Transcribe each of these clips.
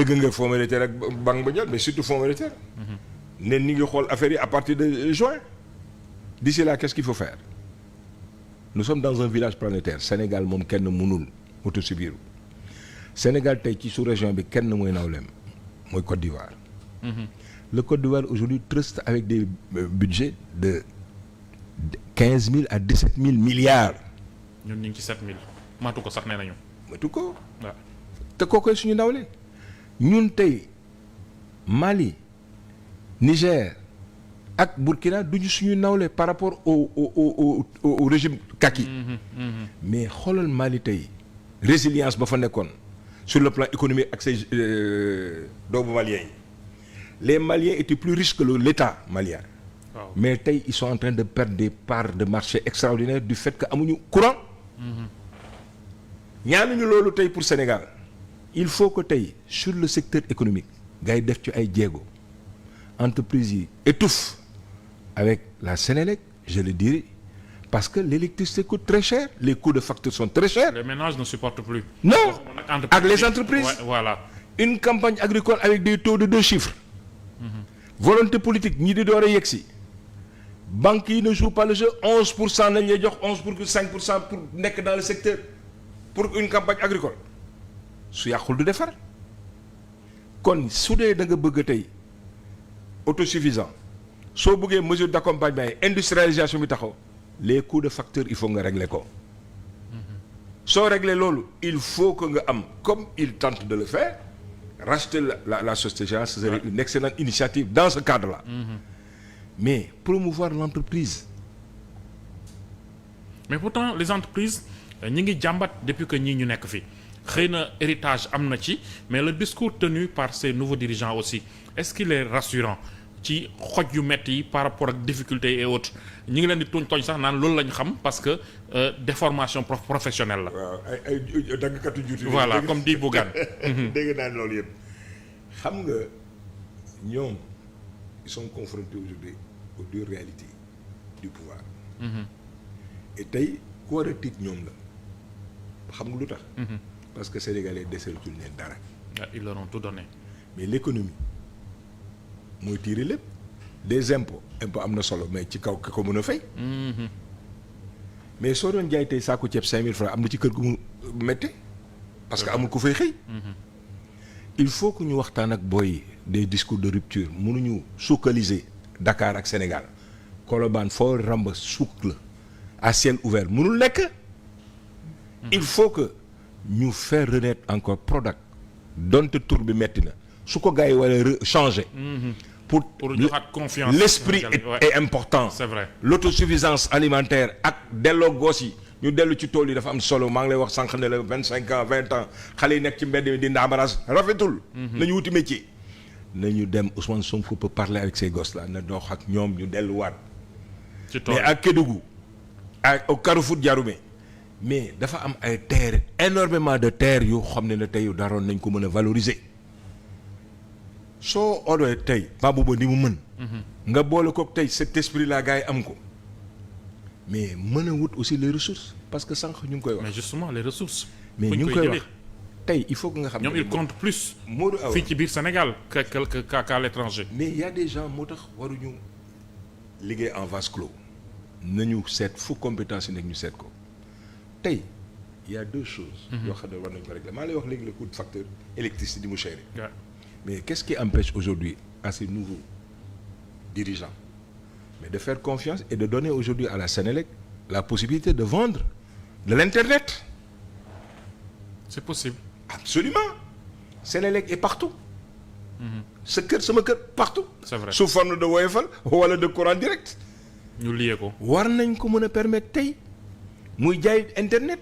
dégg nga fonds monétaire ak banque mondiale mais surtout fonds monétaire. ne ni ngi xool affaire yi à partir de juin. d'ici là qu'est-ce qu'il faut faire. nous sommes dans un village planétaire Sénégal moom kenn mënul autosuffire. Sénégal tey ci sous-région bi kenn mooy nawleem mooy Côte d'Ivoire. Le Côte d'Ivoire aujourd'hui truste avec des budgets de 15 000 à 17 000 milliards. ñun ñu ngi ci 7 000 matu ko sax nee nañu. matu ko. waaw te kookoy suñu nawle. ñun tey Mali Niger ak Burkina duñu suñu nawle par rapport au régime kaki. mais xoolal Mali tey résilience ba fa nekkoon sur le plan économique ak say doomu maliens yi les Maliens étaient plus riches que l'État malien. waaw mais tey ils sont en train de perdre des parts de marché extraordinaires du fait que amuñu courant. ñaanuñu loolu tey pour Sénégal. il faut que tey sur le secteur économique gars yi def ci ay jéego entreprises yi étouffent avec la Sénélec je le dirais parce que l'électricité coûte très cher les coûts de facture sont très chers. les ménages ne supportent plus. non ak les entreprises. Ouais, voilà. une campagne agricole avec des taux de 2 chiffres. volonté politique ñi di door a yegsi banques yi ne jouent pas le jeu 11% nañ lay jox 11,5% pour nekk dans le secteur pour une campagne agricole su yàqul du defar kon su dee da nga bëgg tey autosuffisant soo bëggee mesure d'accompagnement yi industrialisation bi taxaw les coûts de facture il faut nga régler ko soo régler loolu il faut que nga am comme il tente de le faire racheter la société générale ce serait une excellente initiative dans ce cadre-là. Mais promouvoir l'entreprise. Mais pourtant les entreprises ñi ngi jàmbat depuis que ñii ñu nekk fi xëy na héritage am na ci mais le discours tenu par ces nouveaux dirigeants aussi est-ce qu'il est rassurant ci xoj yu metti yi par rapport ak difficultés et autres ñi ngi leen di tooñ sax naan loolu lañ xam parce que déformation professionnelle la. waaw ay daggkatu juuti. voilà comme dit Bougane. dégg naa loolu yëpp xam nga ñoom ils sont confrontés aujourd'hui aux dures réalités du pouvoir. et tey ku war a tiit ñoom la xam nga lu tax. parce que sénégalais deseetuñ leen dara. ils leur ont tout donné. mais l'économie mooy tirer lépp des impôts am na solo mais ci kaw ki ko mën a fay. mais soo doon jaay tey saako ceeb 5000 francs am na ci kër gu mu métti parce que amul ku fay xëy. il faut que ñu waxtaan ak booy des discours de rupture mënuñu sukkaliser Dakar ak Sénégal Colobane foo ramba sukk la à ciel ouvert mënul nekk. il faut que ñu faire renaître encore Prodac donte tur bi metti na su ko gars yi war a changer. pour joxaat confiance. l'esprit est important. c'est vrai l'autosuffisance alimentaire ak delloo goos yi ñu dellu ci tool yi dafa am solo maa ngi lay wax sànq ne la 25 ans 20 ans xale yi nekk ci mbedd mi di ndaamaraas rafetul. nañu wuti métier. nañu dem Ousmane Sonko peut parler avec ces gosses là na dox ak ñoom ñu delluwaat. ci tool mais ak Kédougou ak au Carrefour Diaroumé mais dafa am ay terres énormément de terres yoo xam ne la tey daroon nañ ko mën a valoriser. soo odoo tey Mabouba ni mu mën. nga boole ko tey cet esprit là gars yi am ko. mais mën a wut aussi les ressources parce que sànq ñu ngi koy wax. mais justement les ressources. mais ñu ngi koy wax tey il faut que nga xam ne ñoom ils comptent plus. Modou Awa fii ci biir Sénégal qu'à l'étranger. mais il y a des gens moo tax waruñu liggéey en vase clos. nañu seet fu compétence yi nekk ñu seet ko tey il y a 2 choses. yoo xam ne war nañu ko régler maa lay wax léegi le coût de facteur électricité di mu cher. mais qu'est-ce qui empêche aujourd'hui à ces nouveaux dirigeants mais de faire confiance et de donner aujourd'hui à la Sénélec la possibilité de vendre de l'internet. c'est possible. absolument Sénélec est partout. sa kër sama kër partout. c'est vrai sous forme de woyofal wala de courant direct. ñu lié ko. war nañ ko mën a permettre tey muy jaay internet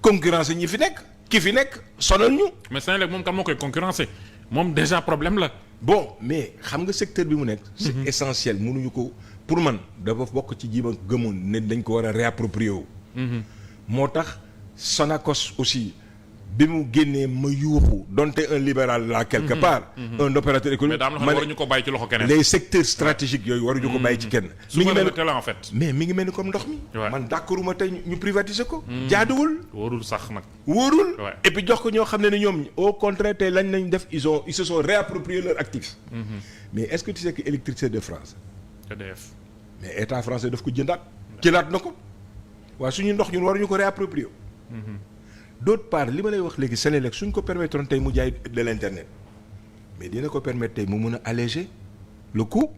concurrence ñi fi nekk ki fi nekk sonal ñu. mais Sénélec moom kan moo koy concurrencer moom déjà problème la. bon mais xam nga secteur bi mu nekk. c'est essentiel mënuñu ko pour man dafa bokk ci jiima gëmoon ne dañ ko war a réapproprier wu. moo tax Sonacos aussi bi mu génnee ma yuuxu donte un libéral là quelque part. Un opérateur mais économique. daam la xam ne waruñu ko bàyyi ci loxo keneen. les secteurs stratégiques yooyu waruñu ko bàyyi ci kenn. mi ngi mel souveraineté la en fait. mais mi ngi mel ni comme ndox mi. Ouais. man d'accorduma tey ñu privatiser ko. jaaduwul. warul sax nag. wóorul. Ouais. et puis jox ko ñoo xam ne ñoom au contraire tey lañ lañ def ils se sont réappropriés leurs actifs. mais est-ce que tu sais que Électricité de France EDF. mais état français daf ko jëndaat. jëlaat na ko. waaw suñu ndox ñun waruñu ko réapproprier. d'autre part li ma lay wax léegi Senelec suñ ko permettre tey mu jaay de l'internet mais dina ko permettre tey mu mën a alléger le coût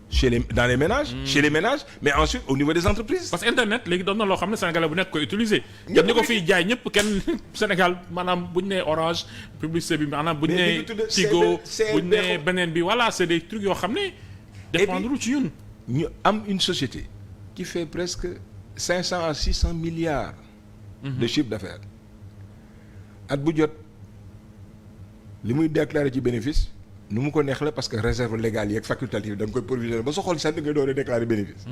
chez les dans les ménages. chez les ménages mais ensuite au niveau des entreprises. parce que internet léegi doon na loo xam ne sénégalais bu nekk koy utiliser. ñëpp ñi ko fiy jaay ñëpp kenn Sénégal maanaam bu ñu nee Orange publicité bi maanaam bu ñu mais nee Tigo bu ñu nee beneen bi voilà c'est des trucs yoo xam ne. dépendre ci ñun. ñu am une société qui fait presque 500 à 600 milliards. de chiffre d'affaires. at bu jot li muy déclarer ci bénéfice nu mu ko neex la parce que réserve légale yeeg facultative da nga koy provisionner ba sa xol sax da ngay doon déclarer bénéfice.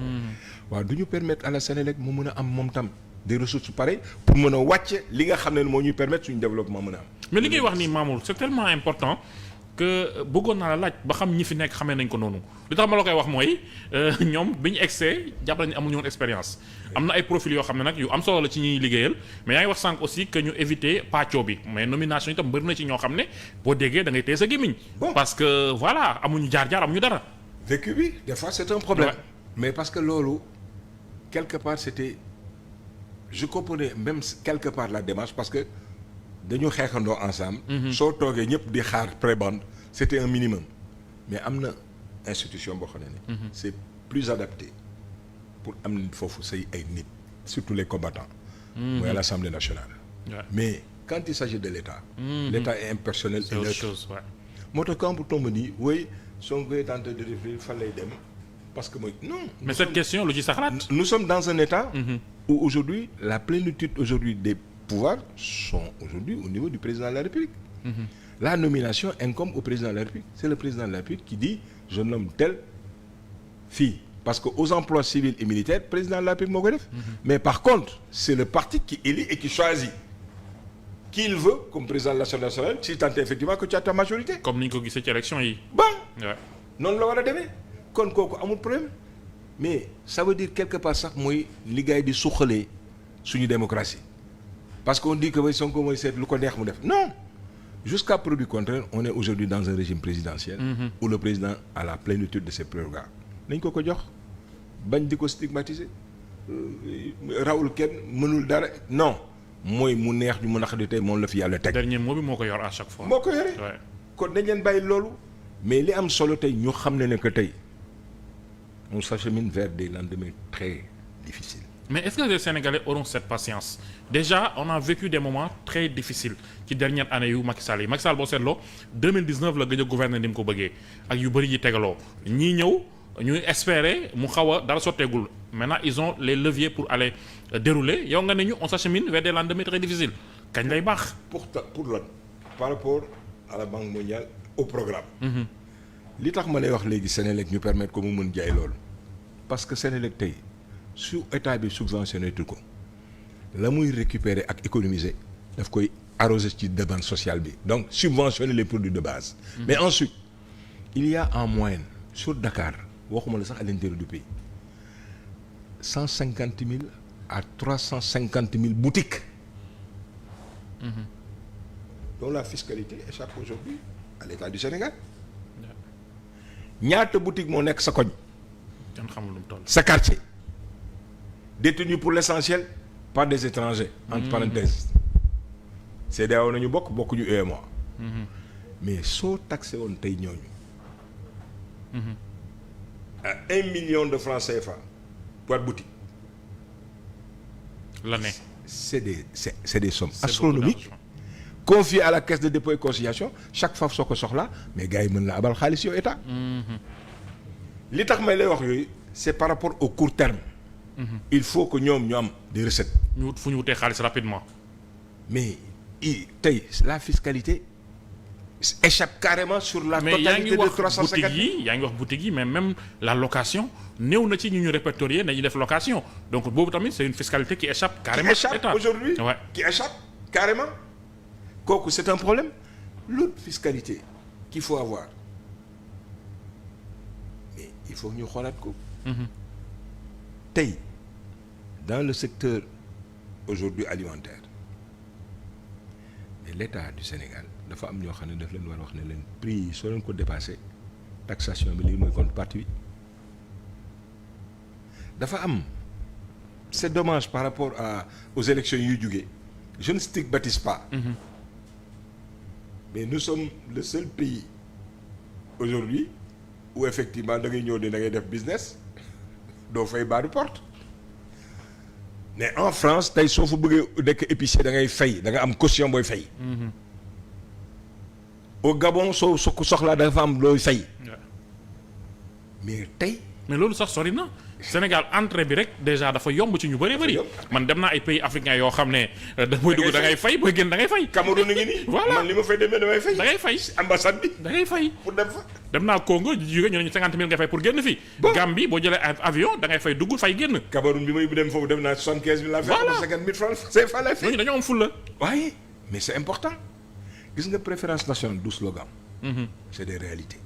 waaw du ñu permettre à la Sénélec mu mën a am moom tam des ressources pareilles pour mën a wàcc li nga xam ne moo ñuy permettre suñu développement mën a am. mais li ngay wax nii Mamour c'est tellement important que bëggoon naa la laaj ba xam ñi fi nekk xamee nañ ko noonu li tax ma la koy wax mooy ñoom bi ñu egsee jàpp nañu amuñu woon expérience. am na ay profils yoo xam ne nag yu am solo la ci ñuy liggéeyal mais yaa ngi wax sànq aussi que ñu éviter pàccoo bi mais nomination itam bëri na ci ñoo xam ne boo déggee da ngay téye sa gémmiñ. Bon. parce que voilà amuñu jaar-jaar amuñu dara. vécu bi des fois c'est un problème. Ouais. mais parce que loolu quelque part c'était je comprenais même quelque part la démarche parce que dañu xeexandoo ensemble. soo toogee ñëpp di xaar prébande c'était un minimum mais am na institution boo xam ne c'est plus adapté pour am foofu say ay nit surtout les combattants. mooy à l'Assemblée nationale. Ouais. mais quand il s'agit de l'État. l'État est impersonnel c'est et autre neutre. chose ouais. moo tax quand on me dit oui Sonko est en train de réfléchir fan lay dem parce que mooy non. mais cette question lu ci sa xalaat. Nous sommes dans un État où aujourd'hui la plénitude aujourd'hui des pouvoirs sont aujourd'hui au niveau du président de la République. La nomination incombe au président de la République. C'est le président de la République qui dit je nomme telle fille parce que aux emplois civils et militaires président de la République moo ko def. Mais par contre c'est le parti qui élit et qui choisit qui il veut comme président de l'Assemblée nationale si tant est effectivement que tu as ta majorité. comme ni ñu ko gisee ci élection yi. Bon. Ouais. noonu la war a demee kon kooku amul problème mais ça veut dire quelque part sax mooy li gars yi di suqalee suñu démocratie parce qu'on dit que way Sonko mooy seet lu ko neex mu def non jusqu'à preuve du contraire on est aujourd'hui dans un régime présidentiel où le président a la plénitude de ses prérogatives nañ ko jox bañ di ko stigmatiser rawul kenn mënul dara non mooy mu neex ñu mu naqadi tey moom la fi yàlla teg dernier mot bi moo ko yor à chaque fois. moo ko yore Ouais. kon dañ leen bàyyi loolu mais li am solo tey ñu xam ne que tey on s'achemine vers des lendemains très difficiles. mais est-ce que les Sénégalais auront cette patience déjà on a vécu des moments très difficiles ci dernière année yu Macky Sall yi Macky Sall boo seetloo 2019 la gëj a gouverner ni mu ko bëggee ak yu bëri yi tegaloo ñii ñëw ñuy espérer mu xaw a dara sotteegul maintenant ils ont les leviers pour aller dérouler yow nga ne ñu on s'achemine vers des lendemains très difficiles kañ lay baax. pour lan par rapport à la Banque mondiale au programme. li tax ma lay wax léegi Sénélec ñu permettre ko mu mën jaay loolu parce que Sénélec tey su état bi subventionné tout ko la muy récupérer ak économiser daf koy arroser ci demande sociale bi donc subventionner les produits de base. mais ensuite il y a en moyenne sur Dakar waxuma la sax à l'intérieur du pays 150 000 à 350 000 boutiques. dont la fiscalité échappe aujourd'hui à l'État du Sénégal. ñaata boutique moo nekk sa koñ. kenn xamul lu mu toll. sa quartier. détenu pour l'essentiel par des étrangers. entre parenthèses. CEDEAO nañu bokkuñu UEMOA. mais soo taxé woon tey ñooñu. à 1 million de francs CFA par boutique. l'année. c'est des sommes C'est astronomiques. confié à la caisse de dépôt et consignation chaque fois soo ko soxla mais gars yi mën la abal xaalis yow état. li tax may lay wax yooyu c'est par rapport au court terme. il faut que ñoom ñu am des recettes. ñu wut fu ñu wutee xaalis rapidement. mais tey la fiscalité échappe carrément sur la mais yaa ngi totalité de wax 350 boutique yi yaa ngi wax boutique yi mais même la location néew na ci ñu répertorier nañu def location donc boobu tamit c'est une fiscalité qui échappe carrément qui échappe État. aujourd'hui Ouais. qui échappe carrément kooku c'est un problème. L'autre fiscalité qu'il faut avoir mais il faut ñu xoolaat ko. tey dans le secteur aujourd'hui alimentaire mais l'État du Sénégal dafa am ñoo xam ne daf leen war a wax ne leen prix yi soo leen ko dépassé taxation bi lii mooy contrepartie bi dafa am c'est dommage par rapport aux élections yuy jógee je ne stigmatise pas. Mais nous sommes le seul pays aujourd'hui où effectivement da ngay ñëw ne da ngay def business doo fay bas de porte mais en France tey soo fa bëggee nekk épicier da ngay fay da nga am caution booy fay. Au Gabon soo soxlaa dafa am looy fay. mais tey. mais loolu sax sori na Sénégal entrée bi rek déjà dafa yomb ci ñu bëree bëri. man dem naa ay pays africains yoo xam ne da mooy dugg da ngay fay booy génn da ngay fay. Cameroun ngi nii. voilà man li ma fay demee damay fay. da ngay fay ambassade bi. da ngay fay pour dem fa. dem naa Congo jóge ñu ne 50 000 nga fay pour génn fii. Gambie boo jëlee avion da ngay fay dugg fay génn. Cameroun bi may dem foofu dem naa 75 000 la fay. voilà 50 000 francs c'est fa lay fay. ñooñu dañoo am fulla. waaye mais c'est important gis nga préférence nationale du slogan. C'est des réalités.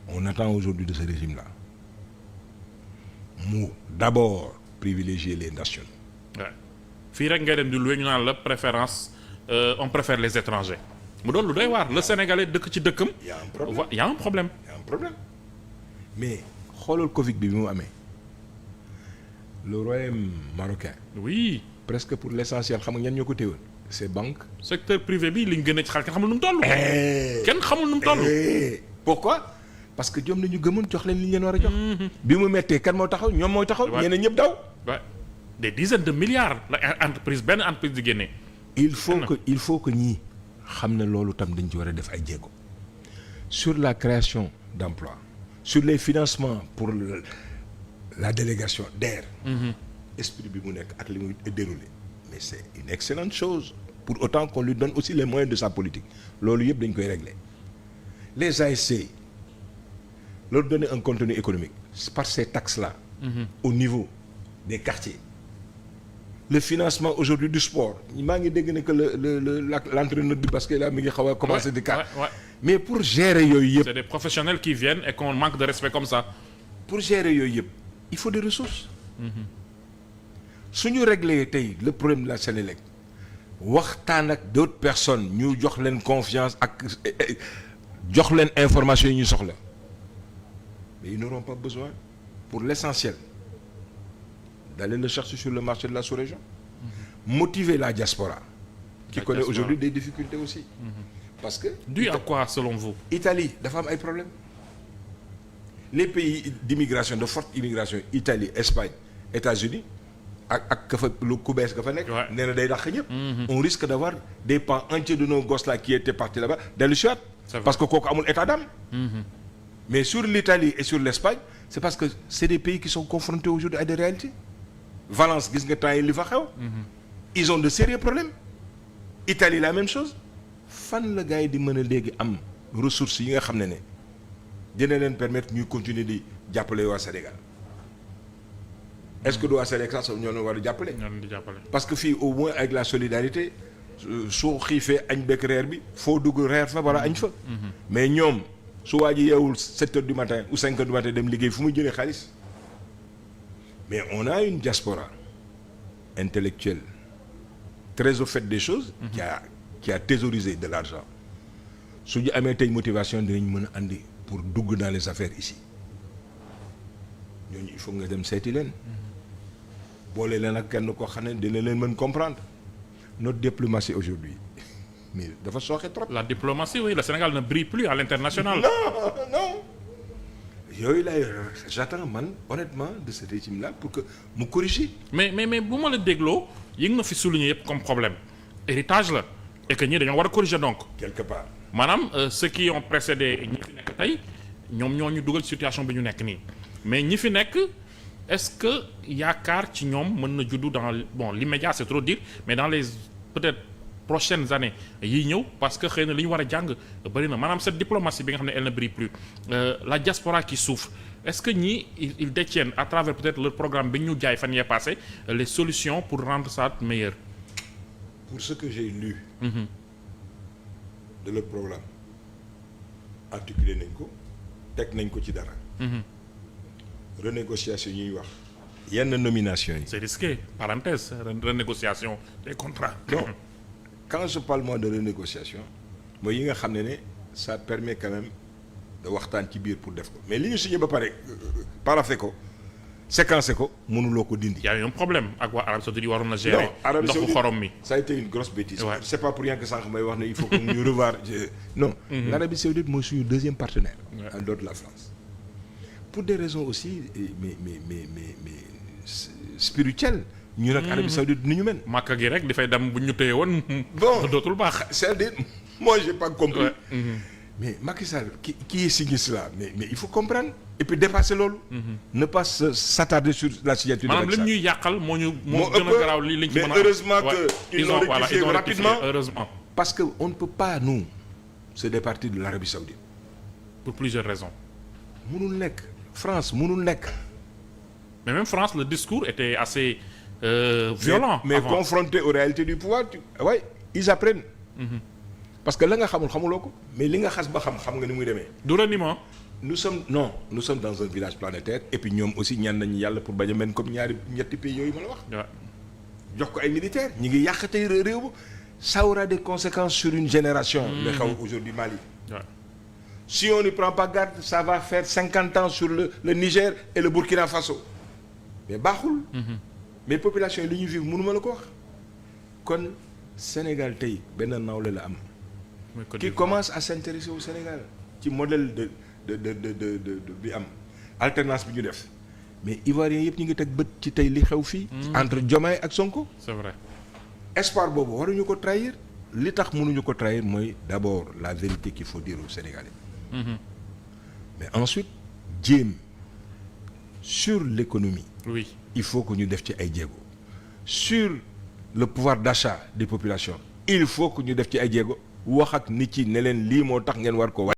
On attend aujourd'hui de ce régime-là mu d'abord privilégier les nationaux. waaw fii rek ngay dem di loué ñu naan la préférence on préfère les étrangers mu doon lu doy waar le sénégalais dëkk ci dëkkam. Il y a un problème il y a un problème. il y a un problème mais xoolal Covid bi mu amee le royaume marocain. oui presque pour l'essentiel xam nga ñan ñoo ko téewoon. ces banques. secteur privé bi li ñu gën a ci xaalis kenn xamul nu mu toll. kenn xamul nu mu toll. pourquoi. parce que ñoom nañu gëmoon jox leen li ñu leen war a jox. bi mu méttee kan moo taxaw ñoom mooy taxaw. ñeneen ñëpp daw. waaw des dizaines de milliards la entreprise benn entreprise di génnee. il faut que ñii xam ne loolu tam dañ ci war a def ay jéego sur la création d'emplois sur les financements pour la délégation DER. esprit bi mu nekk ak li muy déroulé mais c'est une excellente chose pour autant qu'on lui donne aussi les moyens de sa politique loolu yëpp dañ koy régler les ASC. leur donner un contenu économique par ces taxes-là. Au niveau des quartiers. Le financement aujourd'hui du sport maa ngi dégg ne que l'entraîneur du basket là mi ngi xaw a commencer di cas. mais pour gérer yooyu yëpp. c'est des professionnels qui viennent et qu'on manque de respect comme ça. pour gérer yooyu yëpp il faut des ressources. su ñu régler tey le problème de la Sénélec waxtaan ak d'autres personnes ñu jox leen confiance ak jox leen information yi ñu soxla. mais ils n'auront pas besoin pour l'essentiel d'aller le chercher sur le marché de la sous-région. Motiver la diaspora qui connaît aujourd'hui des difficultés aussi. parce que dû à quoi selon vous? Italie dafa am ay problèmes. Les pays d'immigration de forte immigration Italie Espagne États-Unis ak ka fa lu ku bees ka fa nekk. nee na day dàq ñëpp. on risque d'avoir des pans entiers de nos gosses là qui étaient partis là-bas dellu si waat parce que kooku amul état d'âme. Mais sur l'Italie et sur l'Espagne c'est parce que c'est des pays qui sont confrontés aujourd'hui à des réalités. Valence gis nga temps yi li fa xew. ils ont de sérieux problèmes. Italie la même chose. fan la gars yi di mën a léegi am ressources yi nga xam ne dina leen permettre ñuy continuer di jàppale waa Sénégal. est-ce que waa Sénégal sax ñoo leen war a jàppale. parce que fii au moins avec la solidarité soo xiifee añ bekk reer bi foo dugg reer fa wala añ fa. mais ñoom. su waa ji yeewul 7 heures du matin ou 5 heures du matin dem liggéey fu muy jëlee xaalis mais on a une diaspora intellectuelle très au fait des choses. qui a thésaurisé de l'argent su ñu amee tey motivation dinañ mën a andi pour dugg dans les affaires ici ñooñu il faut nga dem seeti leen. boole leen ak kenn koo xam ne dina leen mën comprendre notre diplomatie aujourd'hui mais dafa sooxe trop. La diplomatie, oui, le Sénégal ne brille plus à l'international. Non. Yooyu laay j'attends man honnêtement de ce régime-là pour que mu corrige. mais bu ma la dégloo yi nga fi souligner yëpp comme problème héritage la et que ñii dañoo war a corriger donc. quelque part. maanaam ceux qui ont précédé ñi fi nekk tey ñoom ñoo ñu dugal situation bi ñu nekk nii mais ñi fi nekk est-ce que yaakaar ci ñoom mën na juddu dans l'immédiat c'est trop dire mais dans les peut-être. prochaines années yiy ñëw parce que xëy na li ñu war a jàng bëri na maanaam cette diplomatie bi nga xam ne elle ne brille plus la diaspora qui souffre est-ce que ñii ils détiennent à travers peut-être leur programme bi ñu jaay fan yee passé les solutions pour rendre ça meilleur. pour ce que j'ai lu. de leur programme articulé nañ ko teg nañ ko ci dara. renégociation ñuy wax. yenn nomination yi. c'est risqué parenthèse renégociation des contrats. non quand je parle moi de renégociation mooy yi nga xam ne ça permet quand même de waxtaan ci biir pour def ko mais li ñu signé ba pare paraphé ko séquencé ko mënuloo ko dindi. y a eu un problème ak waa Arabie Saoudite waroon na gérer. ndoxu xorom mi. ça a été une grosse bêtise. Ouais. c'est pas pour rien que sànq may wax ne il faut que ñu revoir non. l'Arabie Saoudite mooy suñu deuxième partenaire. en dehors de la France. pour des raisons aussi mais spirituelles. ñu nag Arabie Saoudite ni ñu mel. Makka gi rek dafay dem bu ñu téye woon. bon dootul baax. c'est-à-dire moi j'ai pas compris. Ouais. mais Macky Sall qui est signé cela mais il faut comprendre et puis dépasser loolu. ne pas s'attarder sur la signature de Macky Sall. maanaam lim ñuy yàqal moo gën a garaaw liñ ci mën a. mais heureusement que ils l'ont rectifié rapidement heureusement. parce que on ne peut pas nous se départir de l'Arabie Saoudite. pour plusieurs raisons. mënul nekk France mënul nekk. mais même France le discours était assez violent. mais avant. confronté aux réalités du pouvoir ouais ils apprennent. parce que la nga xamuloo ko mais li nga xas ba xam nga ni muy demee. du reniement. nous sommes dans un village planétaire et puis ñoom aussi ñaan nañu yàlla pour bañ a mel comme ñetti pays yooyu ma la wax. waaw jox ko ay militaires ñi ngi yàq tey réew mi ça aura des conséquences sur une génération. li xew aujourd'hui Mali. waaw si on ne prend pas garde ça va faire 50 ans sur le Niger et le Burkina Faso mais baaxul. mais population yi li ñuy vivre mënuma la ko wax. kon Sénégal tey benn nawle la am. qui commence à s'intéresser au Sénégal ci modèle de bi am alternance bi ñu def mais Ivoiriens yëpp ñu ngi teg bët ci tey li xew fii. entre Diomaye ak Sonko. c'est vrai. espoir boobu waruñu ko trahir li tax mënuñu ko trahir mooy d'abord la vérité qu'il faut dire aux Sénégalais. mais ensuite jéem sur l'économie. oui il faut que ñu def ci ay jéego sur le pouvoir d'achat des populations il faut que ñu def ci ay jéego wax ak nit ci ne leen lii moo tax ngeen war ko